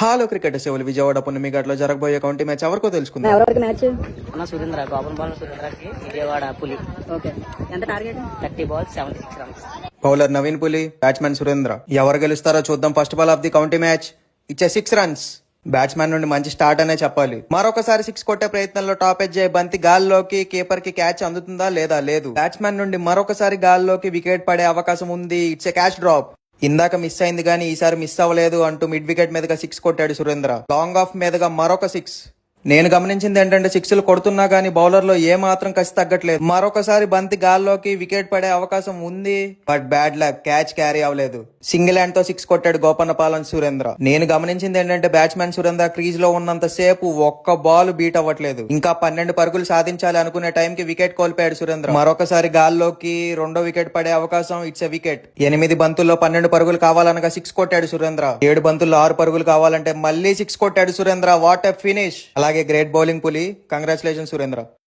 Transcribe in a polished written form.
Hollow cricket సేవలు విజయవాడ పున్నమిఘాట్లో జరగబోయే county match ఎవరికో తెలుసుకుందాం. ఎవరికి మ్యాచ్ అన్న సురేంద్ర గోపన్ బాల్ సురేంద్రకి విజయవాడ పులి. ఓకే, ఎంత target? 30 balls 76 runs. Bowler Naveen పులి, బ్యాట్స్మెన్ సురేంద్ర. ఎవరు గెలుస్తారో చూద్దాం. First ball of the county match ఇచ్చే 6 runs. బ్యాట్స్మెన్ నుండి మంచి స్టార్ట్ అనే చెప్పాలి. మరొకసారి 6 కొట్టే ప్రయత్నంలో టాప్ ఎడ్జ్ అయ్యే బంతి గాల్లోకి, కీపర్ కి క్యాచ్ అందుతుందా లేదా? లేదు. బ్యాట్స్మెన్ నుండి మరొకసారి గాల్లోకి వికెట్ పడే అవకాశం ఉంది. It's a catch drop. ఇందాక మిస్ అయింది గానీ ఈసారి మిస్ అవ్వలేదు అంటూ మిడ్ వికెట్ మీదుగా 6 కొట్టాడు సురేంద్ర. లాంగ్ ఆఫ్ మీదుగా మరొక 6. నేను గమనించింది ఏంటంటే 6లు కొడుతున్నా గానీ బౌలర్ లో ఏ మాత్రం కసి తగ్గట్లేదు. మరొకసారి బంతి గాల్లోకి వికెట్ పడే అవకాశం ఉంది. But bad luck, catch carry అవ్వలేదు. సింగిల్ హ్యాండ్ తో 6 కొట్టాడు గోపన్నపాలెం సురేంద్ర. నేను గమనించింది ఏంటంటే బ్యాట్స్మెన్ సురేంద్ర క్రీజ్ లో ఉన్నంత సేపు ఒక్క బాల్ బీట్ అవ్వట్లేదు. ఇంకా 12 పరుగులు సాధించాలి అనుకునే టైంకి వికెట్ కోల్పోయాడు సురేంద్ర. మరొకసారి గాల్లోకి రెండో వికెట్ పడే అవకాశం. It's a wicket. 8 బంతుల్లో 12 పరుగులు కావాలనగా 6 కొట్టాడు సురేంద్ర. 7 బంతుల్లో 6 పరుగులు కావాలంటే మళ్ళీ 6 కొట్టాడు సురేంద్ర. What a finish. అలాగే గ్రేట్ బౌలింగ్ పులి. కంగ్రాచులేషన్ సురేంద్ర.